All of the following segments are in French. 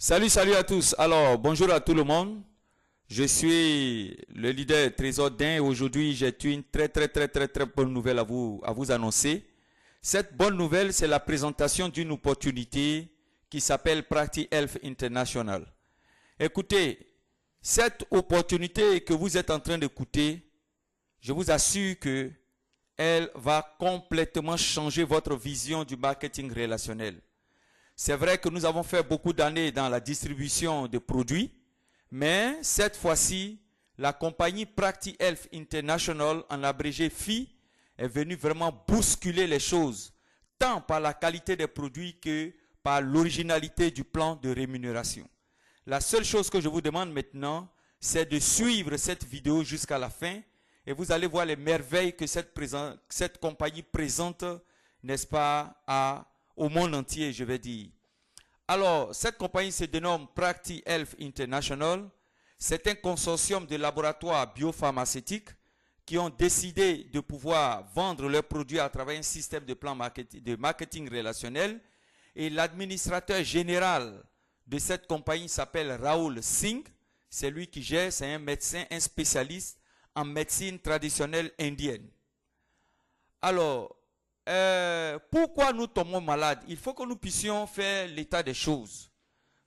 Salut à tous. Alors, bonjour à tout le monde. Je suis le leader Trésor Dain et aujourd'hui, j'ai une très bonne nouvelle à vous annoncer. Cette bonne nouvelle, c'est la présentation d'une opportunité qui s'appelle Practi Health International. Écoutez, cette opportunité que vous êtes en train d'écouter, je vous assure que elle va complètement changer votre vision du marketing relationnel. C'est vrai que nous avons fait beaucoup d'années dans la distribution de produits, mais cette fois-ci, la compagnie Practi Health International, en abrégé FI, est venue vraiment bousculer les choses, tant par la qualité des produits que par l'originalité du plan de rémunération. La seule chose que je vous demande maintenant, c'est de suivre cette vidéo jusqu'à la fin et vous allez voir les merveilles que cette compagnie présente, n'est-ce pas, au monde entier, je vais dire. Alors, cette compagnie se dénomme Practi Health International. C'est un consortium de laboratoires biopharmaceutiques qui ont décidé de pouvoir vendre leurs produits à travers un système de plan de marketing relationnel. Et l'administrateur général de cette compagnie s'appelle Rahul Singh. C'est lui qui gère, c'est un médecin, un spécialiste en médecine traditionnelle indienne. Alors, pourquoi nous tombons malades? Il faut que nous puissions faire l'état des choses.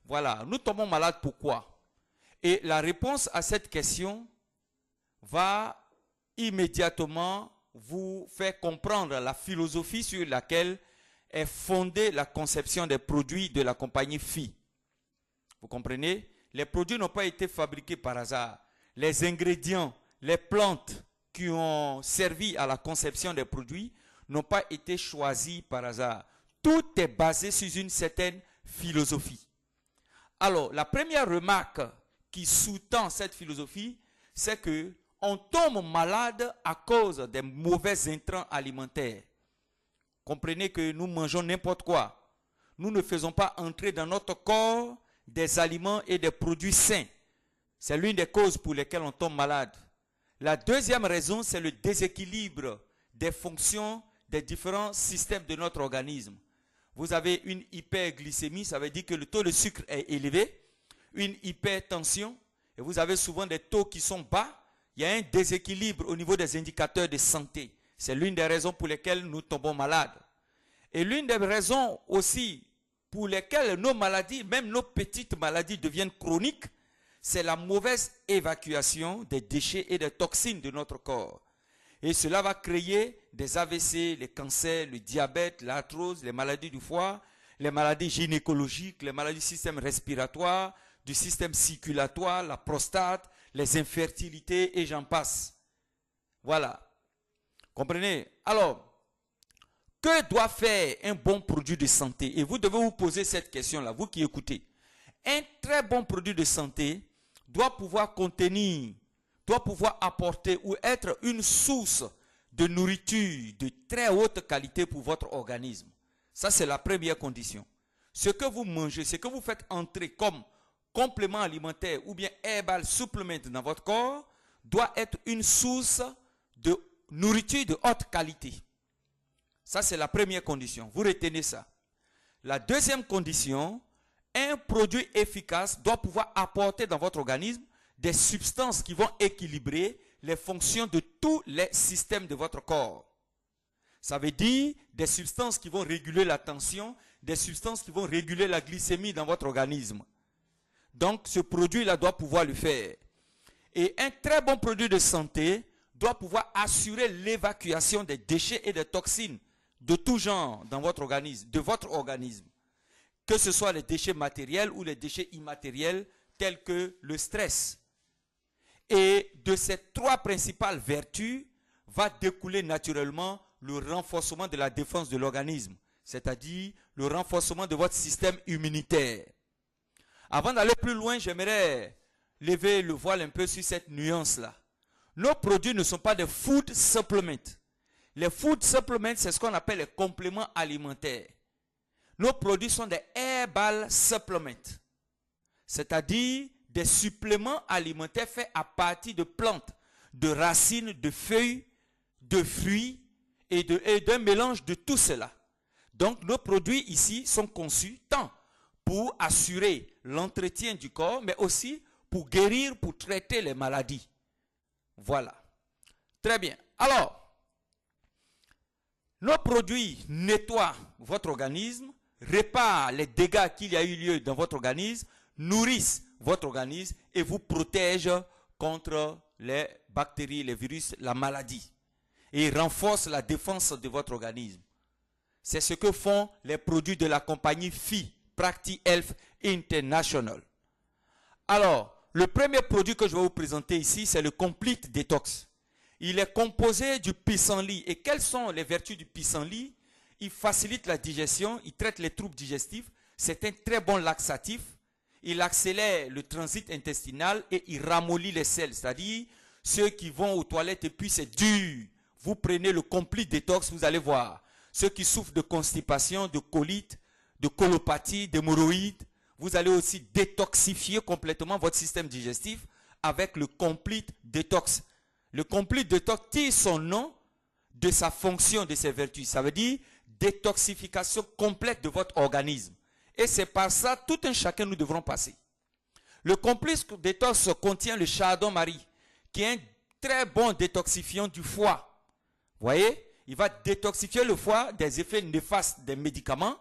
Voilà, nous tombons malades pourquoi? Et la réponse à cette question va immédiatement vous faire comprendre la philosophie sur laquelle est fondée la conception des produits de la compagnie FI. Vous comprenez? Les produits n'ont pas été fabriqués par hasard. Les ingrédients, les plantes qui ont servi à la conception des produits n'ont pas été choisis par hasard. Tout est basé sur une certaine philosophie. Alors, la première remarque qui sous-tend cette philosophie, c'est que on tombe malade à cause des mauvais intrants alimentaires. Comprenez que nous mangeons n'importe quoi. Nous ne faisons pas entrer dans notre corps des aliments et des produits sains. C'est l'une des causes pour lesquelles on tombe malade. La deuxième raison, c'est le déséquilibre des fonctions des différents systèmes de notre organisme. Vous avez une hyperglycémie, ça veut dire que le taux de sucre est élevé, une hypertension, et vous avez souvent des taux qui sont bas. Il y a un déséquilibre au niveau des indicateurs de santé. C'est l'une des raisons pour lesquelles nous tombons malades. Et l'une des raisons aussi pour lesquelles nos maladies, même nos petites maladies deviennent chroniques, c'est la mauvaise évacuation des déchets et des toxines de notre corps. Et cela va créer des AVC, les cancers, le diabète, l'arthrose, les maladies du foie, les maladies gynécologiques, les maladies du système respiratoire, du système circulatoire, la prostate, les infertilités et j'en passe. Voilà. Comprenez? Alors, que doit faire un bon produit de santé? Et vous devez vous poser cette question-là, vous qui écoutez. Un très bon produit de santé doit pouvoir contenir, doit pouvoir apporter ou être une source de nourriture de très haute qualité pour votre organisme. Ça, c'est la première condition. Ce que vous mangez, ce que vous faites entrer comme complément alimentaire ou bien herbal supplement dans votre corps, doit être une source de nourriture de haute qualité. Ça, c'est la première condition. Vous retenez ça. La deuxième condition, un produit efficace doit pouvoir apporter dans votre organisme des substances qui vont équilibrer les fonctions de tous les systèmes de votre corps. Ça veut dire des substances qui vont réguler la tension, des substances qui vont réguler la glycémie dans votre organisme. Donc, ce produit-là doit pouvoir le faire. Et un très bon produit de santé doit pouvoir assurer l'évacuation des déchets et des toxines de tout genre dans votre organisme, de votre organisme. Que ce soit les déchets matériels ou les déchets immatériels tels que le stress. Et de ces trois principales vertus va découler naturellement le renforcement de la défense de l'organisme, c'est-à-dire le renforcement de votre système immunitaire. Avant d'aller plus loin, j'aimerais lever le voile un peu sur cette nuance-là. Nos produits ne sont pas des food supplements. Les food supplements, c'est ce qu'on appelle les compléments alimentaires. Nos produits sont des herbal supplements, c'est-à-dire des suppléments alimentaires faits à partir de plantes, de racines, de feuilles, de fruits et d'un mélange de tout cela. Donc nos produits ici sont conçus tant pour assurer l'entretien du corps, mais aussi pour guérir, pour traiter les maladies. Voilà. Très bien. Alors, nos produits nettoient votre organisme, réparent les dégâts qu'il y a eu lieu dans votre organisme, nourrissent votre organisme et vous protègent contre les bactéries, les virus, la maladie. Et renforcent la défense de votre organisme. C'est ce que font les produits de la compagnie FI, Practi Health International. Alors, le premier produit que je vais vous présenter ici, c'est le Complete Detox. Il est composé du pissenlit. Et quelles sont les vertus du pissenlit? Il facilite la digestion, il traite les troubles digestifs, c'est un très bon laxatif, il accélère le transit intestinal et il ramollit les selles, c'est-à-dire ceux qui vont aux toilettes et puis c'est dur. Vous prenez le Complete Detox, vous allez voir. Ceux qui souffrent de constipation, de colite, de colopathie, d'hémorroïdes, vous allez aussi détoxifier complètement votre système digestif avec le Complete Detox. Le Complete Detox tire son nom de sa fonction, de ses vertus. Ça veut dire détoxification complète de votre organisme. Et c'est par ça, tout un chacun nous devrons passer. Le Complete Detox contient le chardon-marie, qui est un très bon détoxifiant du foie. Vous voyez, il va détoxifier le foie des effets néfastes des médicaments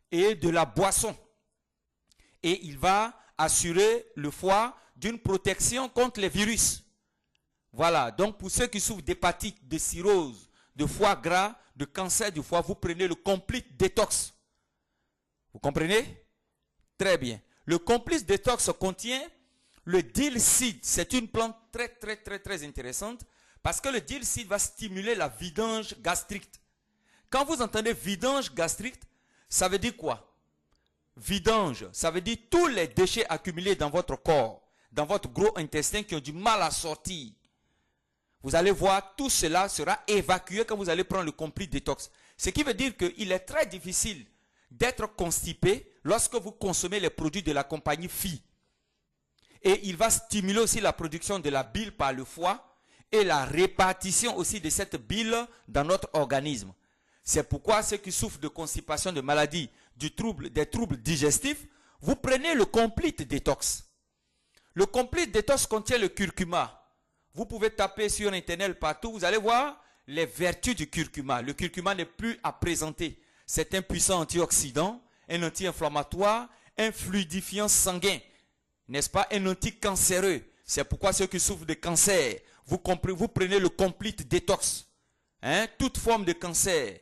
et de la boisson. Et il va assurer le foie d'une protection contre les virus. Voilà, donc pour ceux qui souffrent d'hépatite, de cirrhose, de foie gras, de cancer du foie, vous prenez le Complete Detox. Vous comprenez? Très bien. Le Complete Detox contient le dill seed. C'est une plante très intéressante parce que le dill seed va stimuler la vidange gastrique. Quand vous entendez vidange gastrique, ça veut dire quoi? Vidange, ça veut dire tous les déchets accumulés dans votre corps, dans votre gros intestin qui ont du mal à sortir. Vous allez voir, tout cela sera évacué quand vous allez prendre le Complete Detox. Ce qui veut dire qu'il est très difficile d'être constipé lorsque vous consommez les produits de la compagnie FI. Et il va stimuler aussi la production de la bile par le foie et la répartition aussi de cette bile dans notre organisme. C'est pourquoi ceux qui souffrent de constipation, de maladies, des troubles digestifs, vous prenez le Complete Detox. Le Complete Detox contient le curcuma. Vous pouvez taper sur Internet partout, vous allez voir les vertus du curcuma. Le curcuma n'est plus à présenter. C'est un puissant antioxydant, un anti-inflammatoire, un fluidifiant sanguin, n'est-ce pas, un anticancéreux. C'est pourquoi ceux qui souffrent de cancer, vous prenez le Complete Detox. Toute forme de cancer.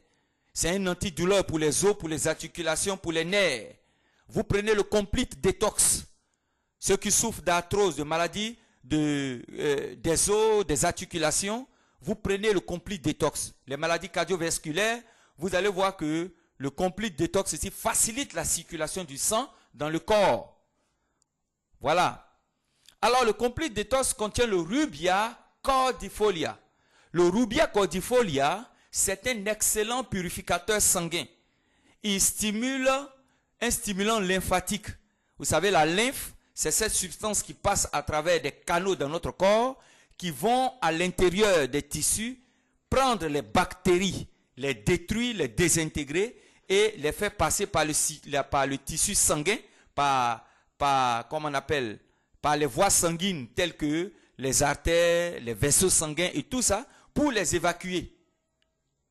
C'est un antidouleur pour les os, pour les articulations, pour les nerfs. Vous prenez le Complete Detox. Ceux qui souffrent d'arthrose, de maladies des os, des articulations, vous prenez le Complete Detox. Les maladies cardiovasculaires, vous allez voir que le Complete Detox ici facilite la circulation du sang dans le corps. Voilà. Alors le Complete Detox contient le Rubia cordifolia. Le Rubia cordifolia, c'est un excellent purificateur sanguin. Il stimule un stimulant lymphatique. Vous savez, la lymphe, c'est cette substance qui passe à travers des canaux dans notre corps qui vont à l'intérieur des tissus prendre les bactéries, les détruire, les désintégrer et les faire passer par le tissu sanguin, comment on appelle, par les voies sanguines telles que les artères, les vaisseaux sanguins et tout ça pour les évacuer.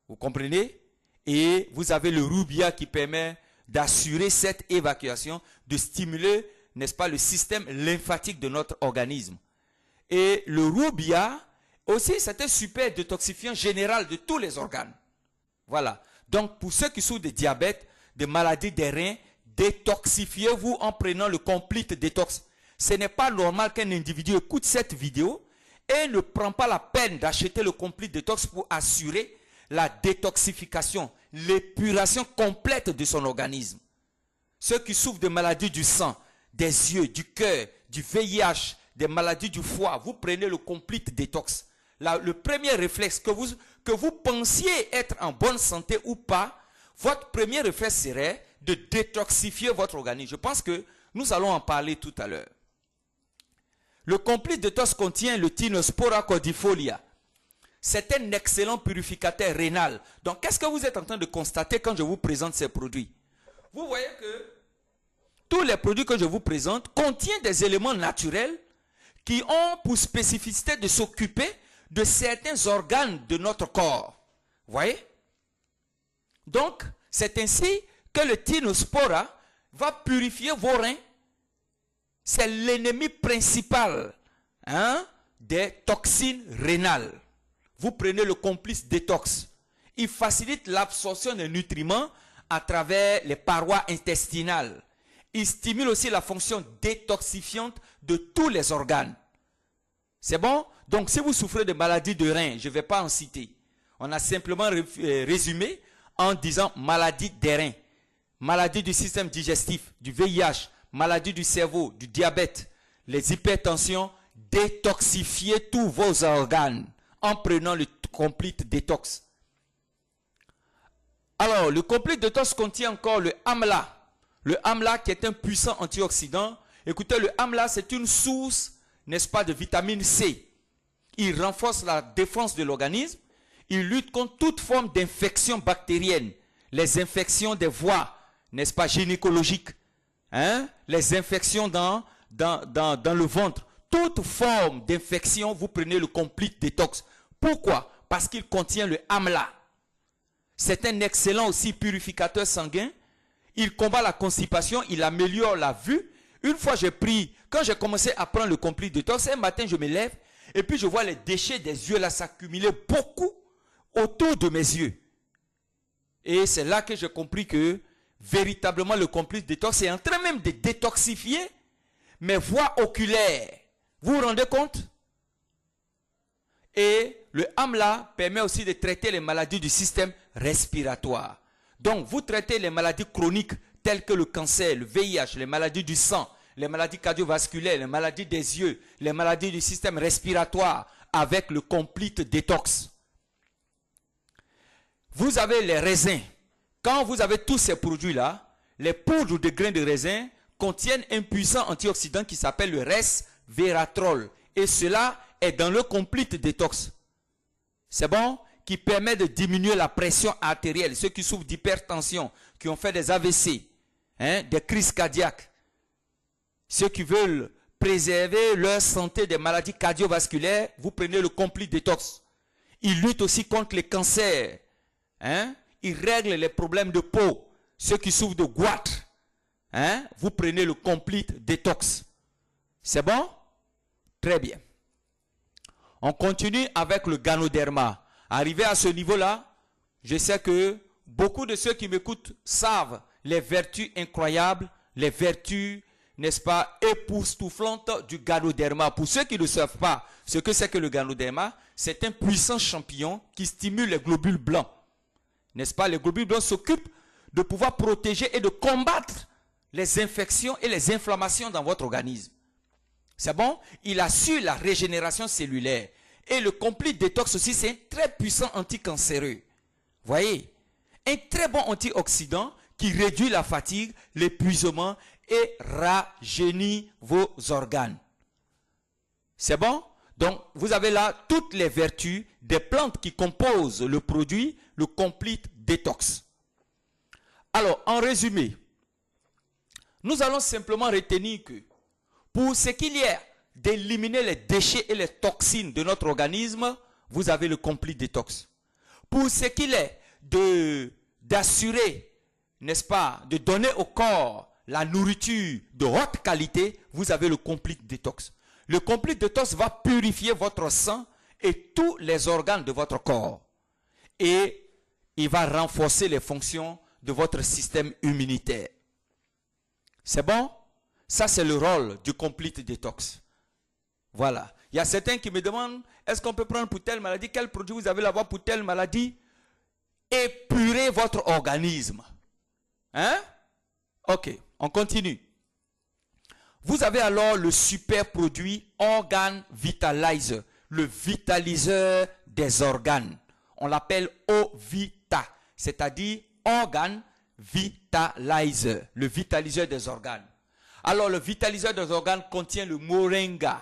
Vous comprenez? Et vous avez le Rubia qui permet d'assurer cette évacuation, de stimuler, n'est-ce pas, le système lymphatique de notre organisme. Et le Rubia, aussi, c'est un super détoxifiant général de tous les organes. Voilà. Donc, pour ceux qui souffrent de diabète, de maladies des reins, détoxifiez-vous en prenant le Complete Detox. Ce n'est pas normal qu'un individu écoute cette vidéo et ne prend pas la peine d'acheter le Complete Detox pour assurer la détoxification, l'épuration complète de son organisme. Ceux qui souffrent de maladies du sang, des yeux, du cœur, du VIH, des maladies du foie, vous prenez le Complete Detox. Le premier réflexe que vous pensiez être en bonne santé ou pas, votre premier réflexe serait de détoxifier votre organisme. Je pense que nous allons en parler tout à l'heure. Le Complete Detox contient le Tinospora cordifolia. C'est un excellent purificateur rénal. Donc, qu'est-ce que vous êtes en train de constater quand je vous présente ces produits? Vous voyez que tous les produits que je vous présente contiennent des éléments naturels qui ont pour spécificité de s'occuper de certains organes de notre corps. Vous voyez? Donc, c'est ainsi que le Tinospora va purifier vos reins. C'est l'ennemi principal des toxines rénales. Vous prenez le complice détox. Il facilite l'absorption des nutriments à travers les parois intestinales. Il stimule aussi la fonction détoxifiante de tous les organes. C'est bon? Donc, si vous souffrez de maladies de reins, je ne vais pas en citer. On a simplement résumé en disant maladie des reins, maladie du système digestif, du VIH, maladie du cerveau, du diabète, les hypertensions. Détoxifiez tous vos organes en prenant le complete détox. Alors, le complete détox contient encore le amla. Le amla qui est un puissant antioxydant. Écoutez, le amla, c'est une source, n'est-ce pas, de vitamine C. Il renforce la défense de l'organisme. Il lutte contre toute forme d'infection bactérienne. Les infections des voies, n'est-ce pas, gynécologiques. Les infections dans le ventre. Toute forme d'infection, vous prenez le complete détox. Pourquoi? Parce qu'il contient le amla. C'est un excellent aussi purificateur sanguin. Il combat la constipation, il améliore la vue. Une fois j'ai pris, quand j'ai commencé à prendre le complete détox, un matin je me lève et puis je vois les déchets des yeux là s'accumuler beaucoup autour de mes yeux. Et c'est là que j'ai compris que véritablement le complete détox est en train même de détoxifier mes voies oculaires. Vous vous rendez compte? Et le amla permet aussi de traiter les maladies du système respiratoire. Donc, vous traitez les maladies chroniques telles que le cancer, le VIH, les maladies du sang, les maladies cardiovasculaires, les maladies des yeux, les maladies du système respiratoire avec le complete détox. Vous avez les raisins. Quand vous avez tous ces produits-là, les poudres de grains de raisin contiennent un puissant antioxydant qui s'appelle le resveratrol. Et cela est dans le complete détox. C'est bon? Qui permet de diminuer la pression artérielle. Ceux qui souffrent d'hypertension, qui ont fait des AVC, des crises cardiaques. Ceux qui veulent préserver leur santé des maladies cardiovasculaires, vous prenez le complete détox. Il lutte aussi contre les cancers. Il règle les problèmes de peau. Ceux qui souffrent de goitre, vous prenez le complete détox. C'est bon? Très bien. On continue avec le Ganoderma. Arrivé à ce niveau-là, je sais que beaucoup de ceux qui m'écoutent savent les vertus incroyables, les vertus, n'est-ce pas, époustouflantes du Ganoderma. Pour ceux qui ne savent pas ce que c'est que le Ganoderma, c'est un puissant champignon qui stimule les globules blancs. N'est-ce pas? Les globules blancs s'occupent de pouvoir protéger et de combattre les infections et les inflammations dans votre organisme. C'est bon? Il assure la régénération cellulaire. Et le complete détox aussi, c'est un très puissant anticancéreux. Voyez? Un très bon antioxydant qui réduit la fatigue, l'épuisement et rajeunit vos organes. C'est bon? Donc, vous avez là toutes les vertus des plantes qui composent le produit, le complete détox. Alors, en résumé, nous allons simplement retenir que pour ce qu'il y a d'éliminer les déchets et les toxines de notre organisme, vous avez le complete détox. Pour ce qu'il est d'assurer, n'est-ce pas, de donner au corps la nourriture de haute qualité, vous avez le complete détox. Le complete détox va purifier votre sang et tous les organes de votre corps. Et il va renforcer les fonctions de votre système immunitaire. C'est bon? Ça, c'est le rôle du complete détox. Voilà. Il y a certains qui me demandent, est-ce qu'on peut prendre pour telle maladie? Quel produit vous avez là-bas pour telle maladie? Épurez votre organisme. Ok, on continue. Vous avez alors le super produit Organ Vitalizer, le vitaliseur des organes. On l'appelle OVITA, c'est-à-dire Organ Vitalizer, le vitaliseur des organes. Alors, le vitaliseur des organes contient le moringa.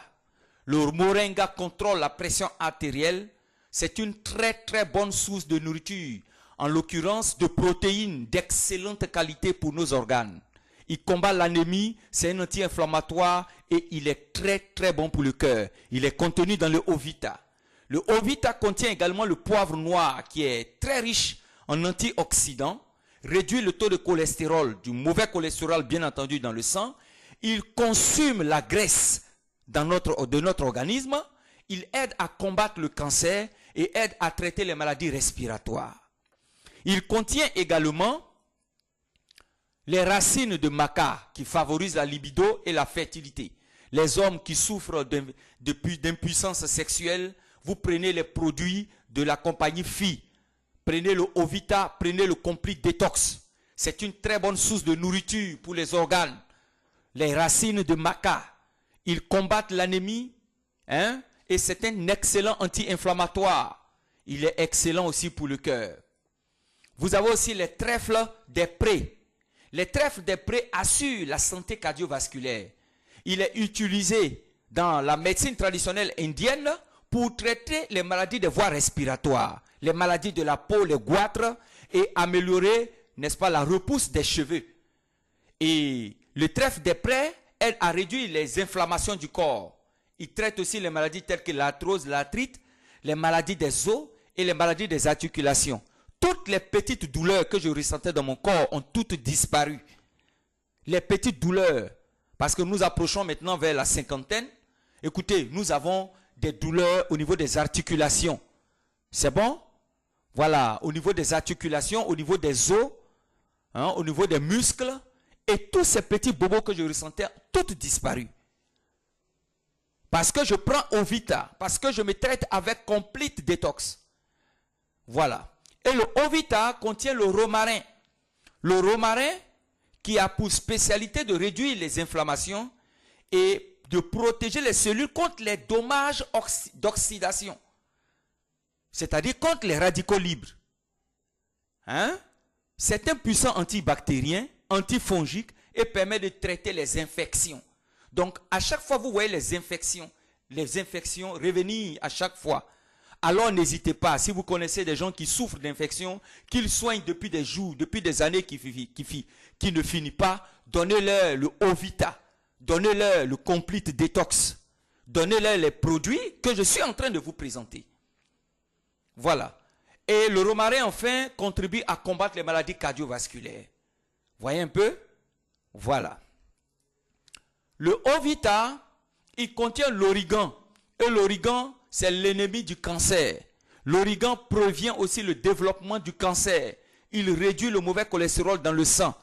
Le moringa contrôle la pression artérielle. C'est une très très bonne source de nourriture, en l'occurrence de protéines d'excellente qualité pour nos organes. Il combat l'anémie, c'est un anti-inflammatoire et il est très très bon pour le cœur. Il est contenu dans le Ovita. Le Ovita contient également le poivre noir qui est très riche en antioxydants, réduit le taux de cholestérol, du mauvais cholestérol bien entendu dans le sang. Il consume la graisse de notre organisme. Il aide à combattre le cancer et aide à traiter les maladies respiratoires. Il contient également les racines de maca qui favorisent la libido et la fertilité. Les hommes qui souffrent d'impuissance sexuelle, vous prenez les produits de la compagnie Phi. Prenez le Ovita, prenez le Complete Detox. C'est une très bonne source de nourriture pour les organes. Les racines de maca, ils combattent l'anémie, hein, et c'est un excellent anti-inflammatoire. Il est excellent aussi pour le cœur. Vous avez aussi les trèfles des prés. Les trèfles des prés assurent la santé cardiovasculaire. Il est utilisé dans la médecine traditionnelle indienne pour traiter les maladies des voies respiratoires, les maladies de la peau, les goitres, et améliorer, n'est-ce pas, la repousse des cheveux. Et le trèfle des prés aide à réduire les inflammations du corps. Il traite aussi les maladies telles que l'arthrose, l'arthrite, les maladies des os et les maladies des articulations. Toutes les petites douleurs que je ressentais dans mon corps ont toutes disparu. Les petites douleurs, parce que nous approchons maintenant vers la cinquantaine. Écoutez, nous avons des douleurs au niveau des articulations. C'est bon? Voilà, au niveau des articulations, au niveau des os, hein, au niveau des muscles. Et tous ces petits bobos que je ressentais, ont toutes disparu. Parce que je prends Ovita, parce que je me traite avec Complete Detox. Voilà. Et le Ovita contient le romarin. Le romarin qui a pour spécialité de réduire les inflammations et de protéger les cellules contre les dommages d'oxydation. C'est-à-dire contre les radicaux libres. Hein? C'est un puissant antibactérien, antifongique et permet de traiter les infections. Donc, à chaque fois vous voyez les infections revenir à chaque fois. Alors n'hésitez pas, si vous connaissez des gens qui souffrent d'infections, qu'ils soignent depuis des jours, depuis des années qui ne finissent pas, donnez-leur le Ovita, donnez-leur le Complete Detox, donnez-leur les produits que je suis en train de vous présenter. Voilà. Et le romarin, enfin, contribue à combattre les maladies cardiovasculaires. Voyez un peu? Voilà. Le Ovita, il contient l'origan. Et l'origan, c'est l'ennemi du cancer. L'origan prévient aussi le développement du cancer. Il réduit le mauvais cholestérol dans le sang.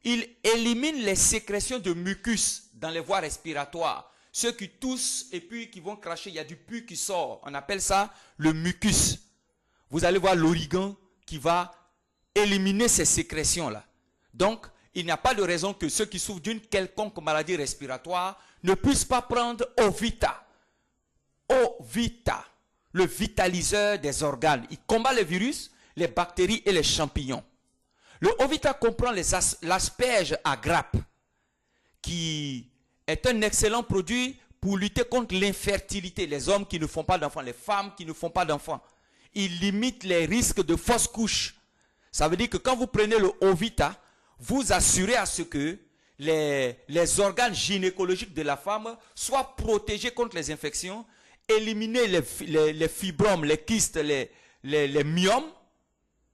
Il élimine les sécrétions de mucus dans les voies respiratoires. Ceux qui toussent et puis qui vont cracher, il y a du pus qui sort. On appelle ça le mucus. Vous allez voir l'origan qui va éliminer ces sécrétions-là. Donc, il n'y a pas de raison que ceux qui souffrent d'une quelconque maladie respiratoire ne puissent pas prendre Ovita. Ovita, le vitaliseur des organes. Il combat les virus, les bactéries et les champignons. Le Ovita comprend l'asperge à grappe, qui est un excellent produit pour lutter contre l'infertilité. Les hommes qui ne font pas d'enfants, les femmes qui ne font pas d'enfants. Il limite les risques de fausses couches. Ça veut dire que quand vous prenez le Ovita, vous assurez à ce que les organes gynécologiques de la femme soient protégés contre les infections, éliminer les fibromes, les kystes, les myomes,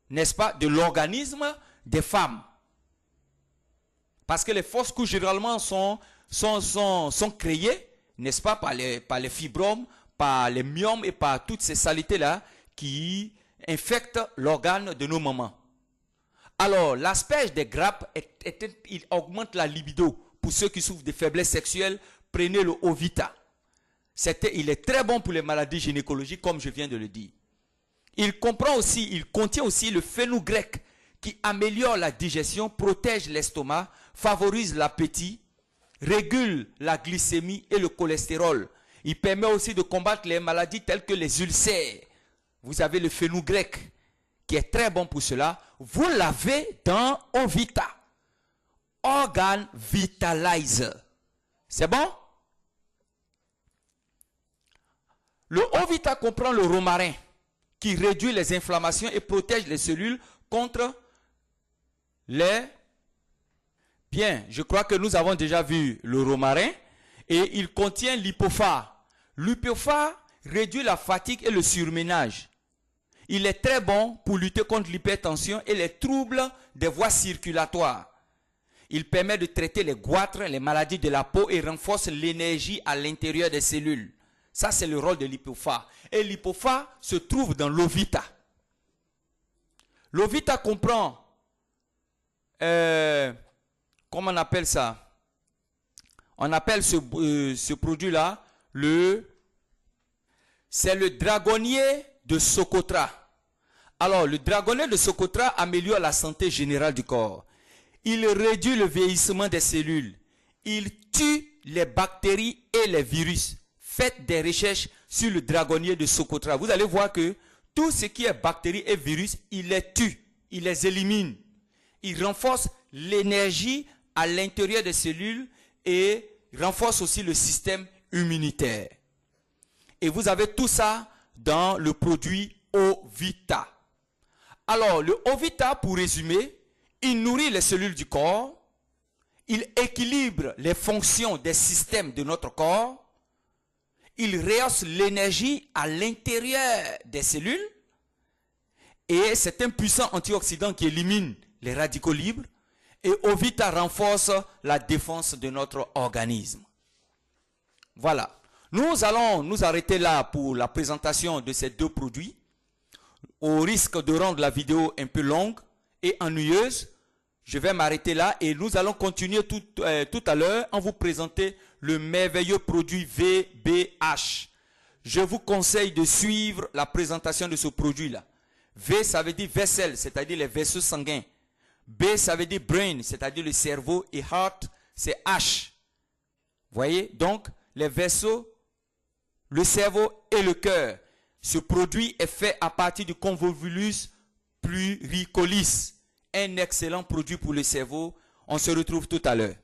n'est-ce pas, de l'organisme des femmes. Parce que les fausses couches généralement sont créées, n'est-ce pas, par les fibromes, par les myomes et par toutes ces saletés-là qui infectent l'organe de nos mamans. Alors, l'asperge des grappes, il augmente la libido. Pour ceux qui souffrent de faiblesse sexuelle, prenez le Ovita. Il est très bon pour les maladies gynécologiques, comme je viens de le dire. Il contient aussi le fenugrec, qui améliore la digestion, protège l'estomac, favorise l'appétit, régule la glycémie et le cholestérol. Il permet aussi de combattre les maladies telles que les ulcères. Vous avez le fenugrec, qui est très bon pour cela. Vous l'avez dans Ovita. Organ Vitalizer. C'est bon? Le Ovita comprend le romarin, qui réduit les inflammations et protège les cellules contre les Bien, je crois que nous avons déjà vu le romarin et il contient l'hypophare. L'hypophare réduit la fatigue et le surménage. Il est très bon pour lutter contre l'hypertension et les troubles des voies circulatoires. Il permet de traiter les goitres, les maladies de la peau et renforce l'énergie à l'intérieur des cellules. Ça, c'est le rôle de l'hypophare. Et l'hypophare se trouve dans l'Ovita. L'Ovita comprend, comment on appelle ça? On appelle ce produit-là, c'est le dragonnier de Socotra. Alors, le dragonnier de Socotra améliore la santé générale du corps. Il réduit le vieillissement des cellules. Il tue les bactéries et les virus. Faites des recherches sur le dragonnier de Socotra. Vous allez voir que tout ce qui est bactéries et virus, il les tue, il les élimine. Il renforce l'énergie à l'intérieur des cellules et renforce aussi le système immunitaire. Et vous avez tout ça dans le produit Ovita. Alors, le Ovita, pour résumer, il nourrit les cellules du corps, il équilibre les fonctions des systèmes de notre corps, il rehausse l'énergie à l'intérieur des cellules et c'est un puissant antioxydant qui élimine les radicaux libres et Ovita renforce la défense de notre organisme. Voilà. Nous allons nous arrêter là pour la présentation de ces deux produits. Au risque de rendre la vidéo un peu longue et ennuyeuse, je vais m'arrêter là et nous allons continuer tout à l'heure en vous présentant le merveilleux produit VBH. Je vous conseille de suivre la présentation de ce produit-là. V, ça veut dire vaisselle, c'est-à-dire les vaisseaux sanguins. B, ça veut dire brain, c'est-à-dire le cerveau. Et heart, c'est H. Voyez? Donc, les vaisseaux, le cerveau et le cœur. Ce produit est fait à partir du Convolvulus pluricolis. Un excellent produit pour le cerveau. On se retrouve tout à l'heure.